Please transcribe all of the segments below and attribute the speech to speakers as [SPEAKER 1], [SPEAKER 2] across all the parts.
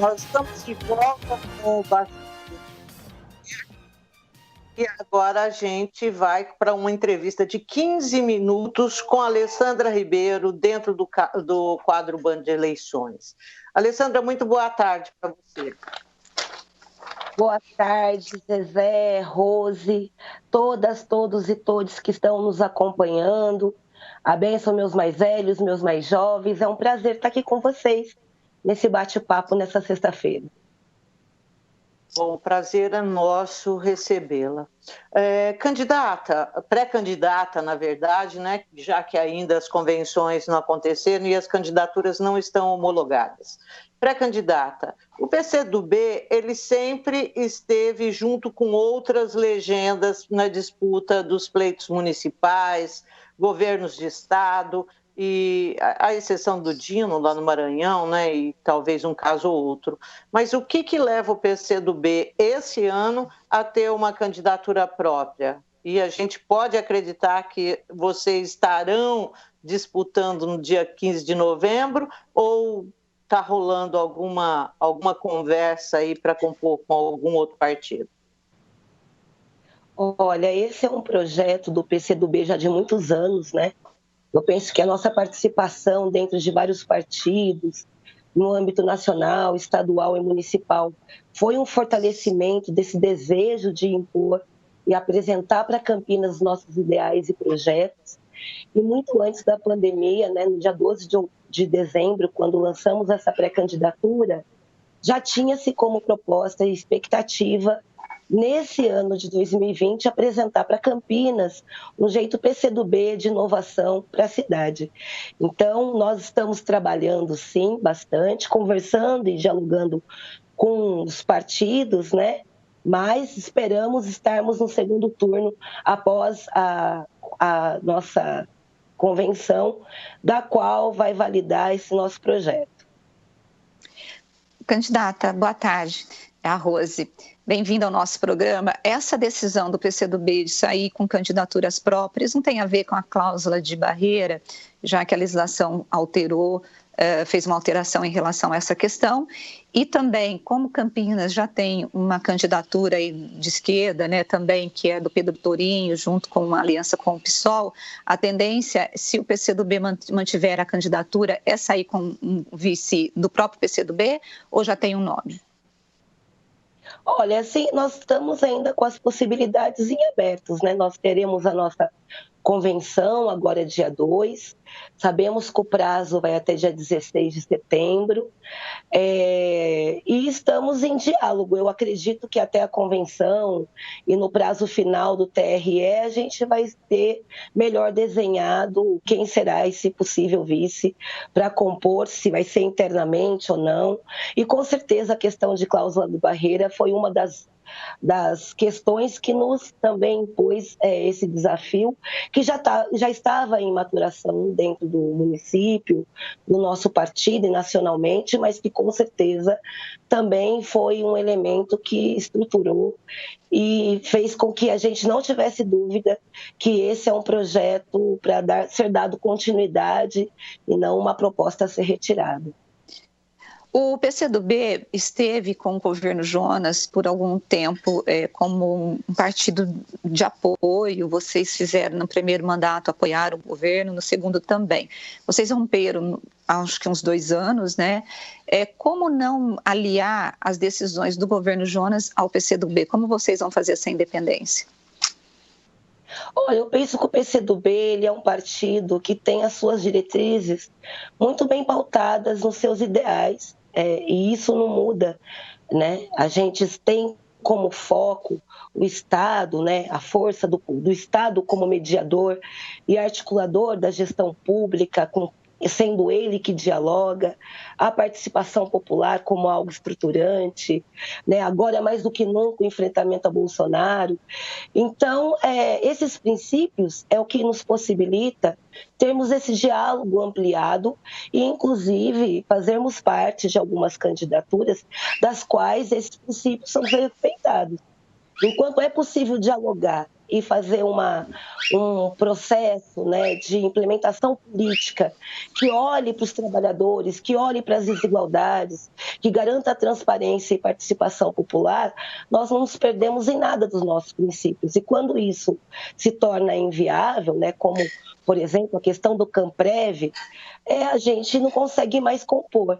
[SPEAKER 1] Nós estamos de volta com o Bastidores e agora a gente vai para uma entrevista de 15 minutos com a Alessandra Ribeiro dentro do quadro Band de Eleições. Alessandra, muito boa tarde para você.
[SPEAKER 2] Boa tarde, Zezé, Rose, todas, todos e todos que estão nos acompanhando. A bênção, meus mais velhos, meus mais jovens. É um prazer estar aqui com vocês nesse bate-papo nessa sexta-feira.
[SPEAKER 1] Bom, o prazer é nosso recebê-la. Pré-candidata, na verdade, né, já que ainda as convenções não aconteceram e as candidaturas não estão homologadas. Pré-candidata, o PCdoB, ele sempre esteve junto com outras legendas na disputa dos pleitos municipais, governos de estado, e a exceção do Dino, lá no Maranhão, né, e talvez um caso ou outro. Mas o que leva o PCdoB esse ano a ter uma candidatura própria? E a gente pode acreditar que vocês estarão disputando no dia 15 de novembro ou está rolando alguma conversa aí para compor com algum outro partido?
[SPEAKER 2] Olha, esse é um projeto do PCdoB já de muitos anos, né? Eu penso que a nossa participação dentro de vários partidos, no âmbito nacional, estadual e municipal, foi um fortalecimento desse desejo de impor e apresentar para Campinas nossos ideais e projetos. E muito antes da pandemia, né, no dia 12 de dezembro, quando lançamos essa pré-candidatura, já tinha-se como proposta e expectativa nesse ano de 2020, apresentar para Campinas um jeito PCdoB de inovação para a cidade. Então, nós estamos trabalhando, sim, bastante, conversando e dialogando com os partidos, né? Mas esperamos estarmos no segundo turno após a nossa convenção, da qual vai validar esse nosso projeto.
[SPEAKER 3] Candidata, boa tarde. É a Rose. Bem-vinda ao nosso programa. Essa decisão do PCdoB de sair com candidaturas próprias não tem a ver com a cláusula de barreira, já que a legislação fez uma alteração em relação a essa questão. E também, como Campinas já tem uma candidatura de esquerda, né, também, que é do Pedro Torinho, junto com uma aliança com o PSOL, a tendência, se o PCdoB mantiver a candidatura, é sair com um vice do próprio PCdoB ou já tem um nome?
[SPEAKER 2] Olha, assim, nós estamos ainda com as possibilidades em abertos, né? Nós teremos a nossa convenção agora dia 2, sabemos que o prazo vai até dia 16 de setembro, e estamos em diálogo. Eu acredito que até a convenção e no prazo final do TRE a gente vai ter melhor desenhado quem será esse possível vice para compor, se vai ser internamente ou não, e com certeza a questão de cláusula de barreira foi uma das questões que nos também impôs esse desafio, que já estava em maturação dentro do município, do nosso partido e nacionalmente, mas que com certeza também foi um elemento que estruturou e fez com que a gente não tivesse dúvida que esse é um projeto para ser dado continuidade e não uma proposta a ser retirada.
[SPEAKER 3] O PCdoB esteve com o governo Jonas por algum tempo como um partido de apoio. Vocês fizeram no primeiro mandato, apoiaram o governo, no segundo também. Vocês romperam, acho que uns 2 anos, né? Como não aliar as decisões do governo Jonas ao PCdoB? Como vocês vão fazer essa independência?
[SPEAKER 2] Olha, eu penso que o PCdoB ele é um partido que tem as suas diretrizes muito bem pautadas nos seus ideais, e isso não muda, né? A gente tem como foco o Estado, né? A força do Estado como mediador e articulador da gestão pública, sendo ele que dialoga, a participação popular como algo estruturante, né? Agora mais do que nunca o enfrentamento a Bolsonaro. Então, esses princípios é o que nos possibilita termos esse diálogo ampliado e, inclusive, fazermos parte de algumas candidaturas das quais esses princípios são respeitados. Enquanto é possível dialogar e fazer um processo, né, de implementação política que olhe para os trabalhadores, que olhe para as desigualdades, que garanta a transparência e participação popular, nós não nos perdemos em nada dos nossos princípios. E quando isso se torna inviável, né, como, por exemplo, a questão do Camprev, a gente não consegue mais compor.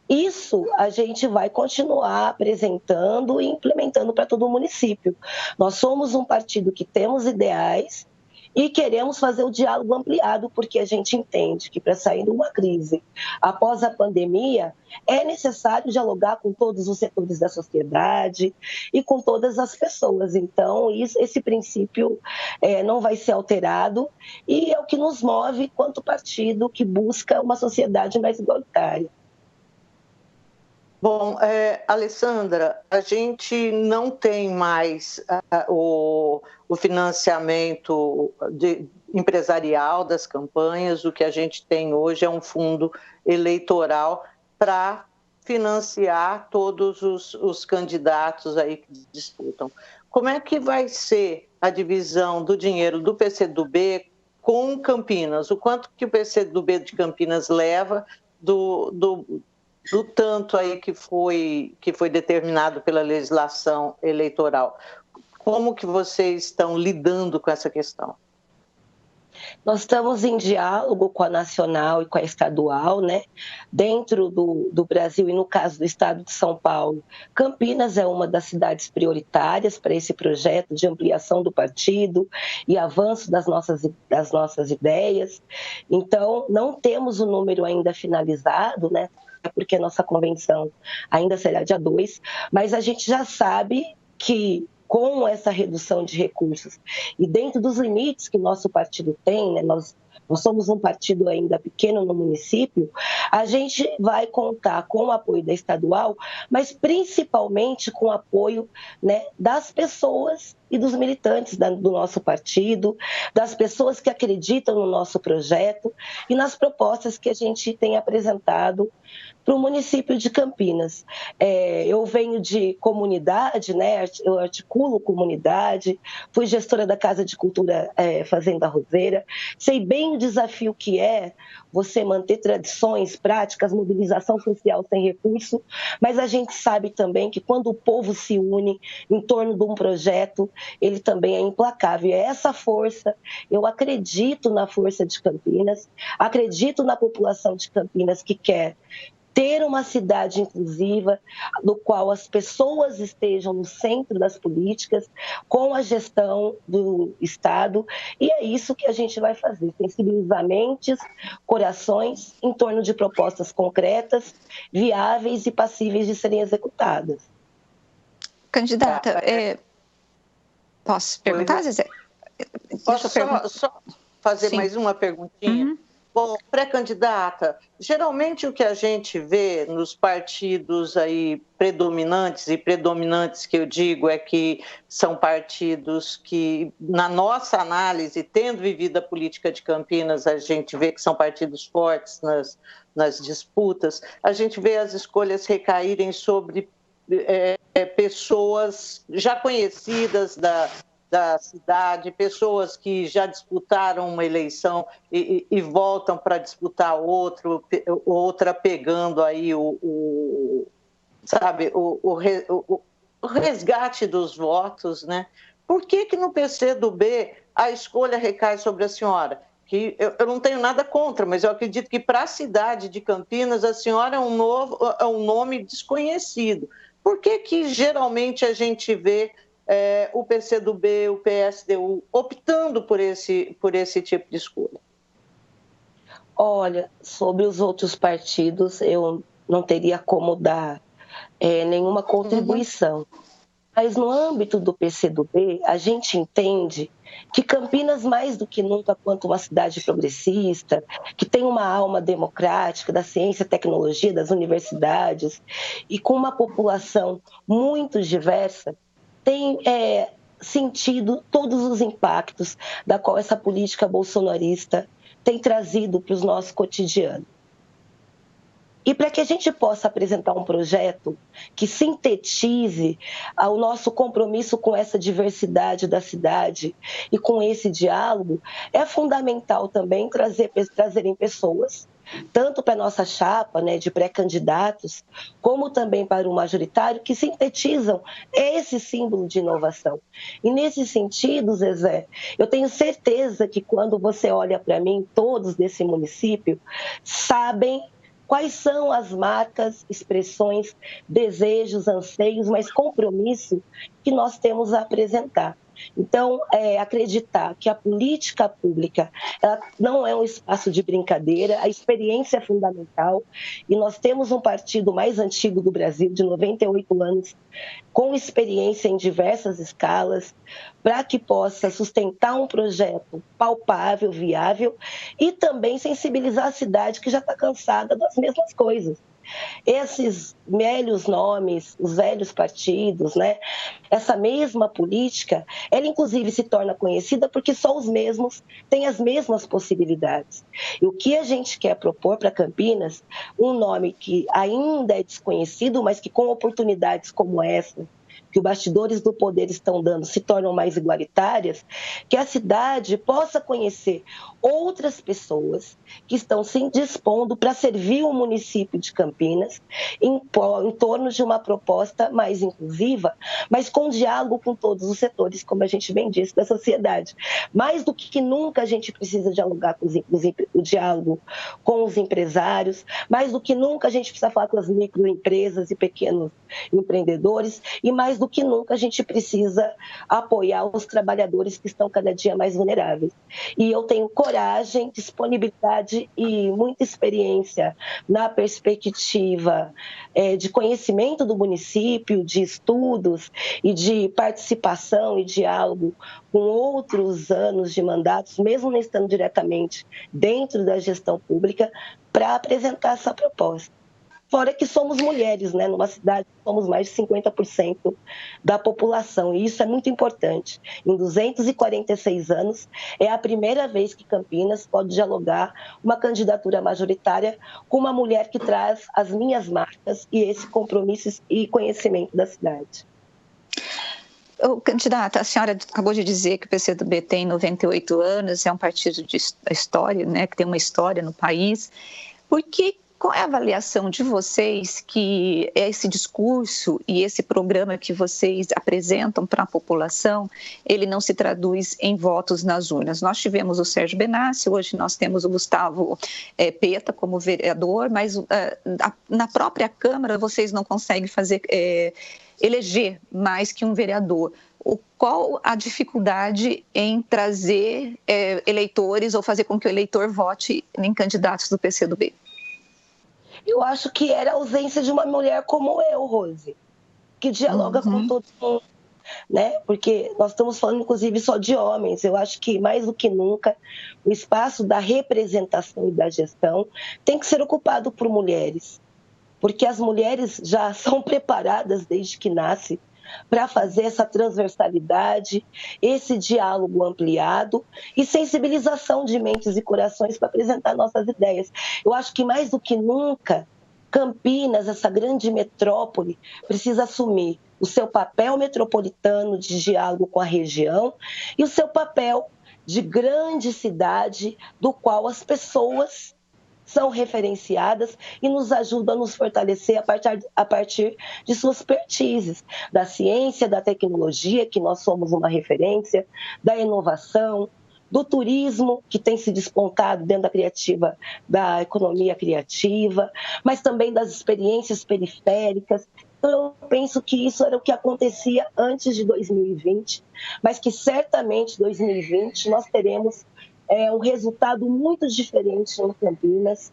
[SPEAKER 2] Isso a gente vai continuar apresentando e implementando para todo o município. Nós somos um partido que temos ideais e queremos fazer o diálogo ampliado, porque a gente entende que para sair de uma crise após a pandemia, é necessário dialogar com todos os setores da sociedade e com todas as pessoas. Então, esse princípio não vai ser alterado e é o que nos move quanto partido que busca uma sociedade mais igualitária.
[SPEAKER 1] Bom, Alessandra, a gente não tem mais o financiamento empresarial das campanhas. O que a gente tem hoje é um fundo eleitoral para financiar todos os candidatos aí que disputam. Como é que vai ser a divisão do dinheiro do PCdoB com Campinas? O quanto que o PCdoB de Campinas leva do tanto aí que foi determinado pela legislação eleitoral? Como que vocês estão lidando com essa questão?
[SPEAKER 2] Nós estamos em diálogo com a nacional e com a estadual, né? Dentro do Brasil e no caso do estado de São Paulo, Campinas é uma das cidades prioritárias para esse projeto de ampliação do partido e avanço das nossas ideias. Então, não temos o número ainda finalizado, né? Porque a nossa convenção ainda será dia 2, mas a gente já sabe que com essa redução de recursos e dentro dos limites que nosso partido tem, né, nós somos um partido ainda pequeno no município, a gente vai contar com o apoio da estadual, mas principalmente com o apoio, né, das pessoas e dos militantes do nosso partido, das pessoas que acreditam no nosso projeto e nas propostas que a gente tem apresentado para o município de Campinas. Eu venho de comunidade, né? Eu articulo comunidade, fui gestora da Casa de Cultura Fazenda Roseira, sei bem o desafio que é você manter tradições, práticas, mobilização social sem recurso, mas a gente sabe também que quando o povo se une em torno de um projeto, ele também é implacável. E é essa força, eu acredito na força de Campinas, acredito na população de Campinas que quer ter uma cidade inclusiva, no qual as pessoas estejam no centro das políticas, com a gestão do Estado, e é isso que a gente vai fazer, sensibilizar mentes, corações, em torno de propostas concretas, viáveis e passíveis de serem executadas.
[SPEAKER 3] Candidata, posso perguntar, Zezé?
[SPEAKER 1] Posso só fazer
[SPEAKER 3] Sim.
[SPEAKER 1] mais uma perguntinha?
[SPEAKER 3] Uhum.
[SPEAKER 1] Bom, pré-candidata, geralmente o que a gente vê nos partidos aí predominantes que eu digo é que são partidos que, na nossa análise, tendo vivido a política de Campinas, a gente vê que são partidos fortes nas disputas, a gente vê as escolhas recaírem sobre pessoas já conhecidas da cidade, pessoas que já disputaram uma eleição e voltam para disputar outra pegando aí o resgate dos votos, né? Por que no PCdoB a escolha recai sobre a senhora? Que eu não tenho nada contra, mas eu acredito que para a cidade de Campinas a senhora é um nome desconhecido. Por que geralmente a gente vê o PCdoB, o PSDU, optando por esse tipo de escolha?
[SPEAKER 2] Olha, sobre os outros partidos, eu não teria como dar nenhuma contribuição. Mas no âmbito do PCdoB, a gente entende que Campinas, mais do que nunca, quanto uma cidade progressista, que tem uma alma democrática da ciência e tecnologia, das universidades, e com uma população muito diversa, tem sentido todos os impactos da qual essa política bolsonarista tem trazido para o nosso cotidiano. E para que a gente possa apresentar um projeto que sintetize o nosso compromisso com essa diversidade da cidade e com esse diálogo, é fundamental também trazerem pessoas, tanto para a nossa chapa, né, de pré-candidatos, como também para o majoritário, que sintetizam esse símbolo de inovação. E nesse sentido, Zezé, eu tenho certeza que quando você olha para mim, todos desse município sabem quais são as marcas, expressões, desejos, anseios, mas compromisso que nós temos a apresentar. Então, acreditar que a política pública ela não é um espaço de brincadeira, a experiência é fundamental, e nós temos um partido mais antigo do Brasil, de 98 anos, com experiência em diversas escalas, para que possa sustentar um projeto palpável, viável, e também sensibilizar a cidade que já está cansada das mesmas coisas. Esses velhos nomes, os velhos partidos, né? Essa mesma política, ela inclusive se torna conhecida porque só os mesmos têm as mesmas possibilidades. E o que a gente quer propor para Campinas, um nome que ainda é desconhecido, mas que com oportunidades como essa, que os bastidores do poder estão dando, se tornam mais igualitárias, que a cidade possa conhecer outras pessoas que estão se dispondo para servir o município de Campinas em torno de uma proposta mais inclusiva, mas com diálogo com todos os setores, como a gente bem disse, da sociedade. Mais do que nunca a gente precisa dialogar o diálogo com os empresários, mais do que nunca a gente precisa falar com as microempresas e pequenos empreendedores, e mais do que nunca a gente precisa apoiar os trabalhadores que estão cada dia mais vulneráveis. E eu tenho coragem, disponibilidade e muita experiência na perspectiva de conhecimento do município, de estudos e de participação e diálogo com outros anos de mandatos, mesmo não estando diretamente dentro da gestão pública, para apresentar essa proposta. Fora que somos mulheres, né? Numa cidade somos mais de 50% da população, e isso é muito importante. Em 246 anos, é a primeira vez que Campinas pode dialogar uma candidatura majoritária com uma mulher que traz as minhas marcas e esse compromisso e conhecimento da cidade.
[SPEAKER 3] Candidata, a senhora acabou de dizer que o PCdoB tem 98 anos, é um partido de história, né, que tem uma história no país. Qual é a avaliação de vocês que esse discurso e esse programa que vocês apresentam para a população, ele não se traduz em votos nas urnas? Nós tivemos o Sérgio Benassi, hoje nós temos o Gustavo Peta como vereador, mas na própria Câmara vocês não conseguem eleger mais que um vereador. Qual a dificuldade em trazer eleitores ou fazer com que o eleitor vote em candidatos do PCdoB?
[SPEAKER 2] Eu acho que era a ausência de uma mulher como eu, Rose, que dialoga com todo mundo, né? Porque nós estamos falando, inclusive, só de homens. Eu acho que, mais do que nunca, o espaço da representação e da gestão tem que ser ocupado por mulheres, porque as mulheres já são preparadas desde que nascem para fazer essa transversalidade, esse diálogo ampliado e sensibilização de mentes e corações para apresentar nossas ideias. Eu acho que mais do que nunca, Campinas, essa grande metrópole, precisa assumir o seu papel metropolitano de diálogo com a região e o seu papel de grande cidade, do qual as pessoas são referenciadas e nos ajudam a nos fortalecer a partir de suas expertises, da ciência, da tecnologia, que nós somos uma referência, da inovação, do turismo, que tem se despontado dentro da economia criativa, mas também das experiências periféricas. Então, eu penso que isso era o que acontecia antes de 2020, mas que certamente em 2020 nós teremos um resultado muito diferente em Campinas,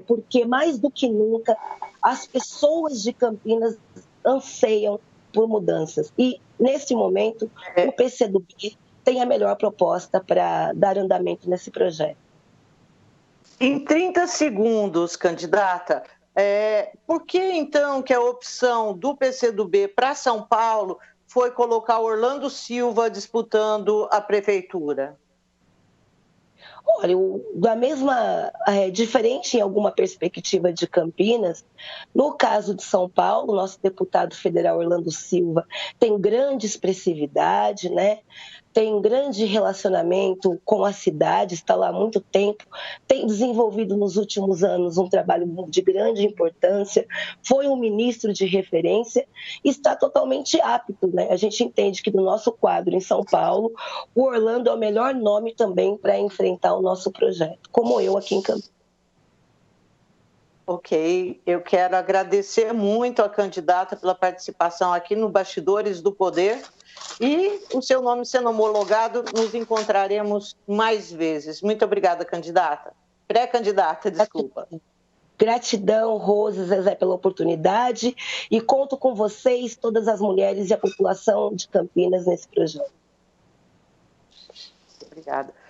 [SPEAKER 2] porque mais do que nunca as pessoas de Campinas anseiam por mudanças. E, nesse momento, o PCdoB tem a melhor proposta para dar andamento nesse projeto.
[SPEAKER 1] Em 30 segundos, candidata, por que então que a opção do PCdoB para São Paulo foi colocar Orlando Silva disputando a prefeitura?
[SPEAKER 2] Olha, diferente em alguma perspectiva de Campinas, no caso de São Paulo, nosso deputado federal Orlando Silva tem grande expressividade, né? Tem grande relacionamento com a cidade, está lá há muito tempo, tem desenvolvido nos últimos anos um trabalho de grande importância, foi um ministro de referência, está totalmente apto, né? A gente entende que do nosso quadro em São Paulo, o Orlando é o melhor nome também para enfrentar o nosso projeto, como eu aqui em Campinas.
[SPEAKER 1] Ok, eu quero agradecer muito a candidata pela participação aqui no Bastidores do Poder e o seu nome sendo homologado, nos encontraremos mais vezes. Muito obrigada, candidata. Pré-candidata, desculpa.
[SPEAKER 2] Gratidão, Rose, Zezé, pela oportunidade e conto com vocês, todas as mulheres e a população de Campinas nesse projeto.
[SPEAKER 1] Obrigada.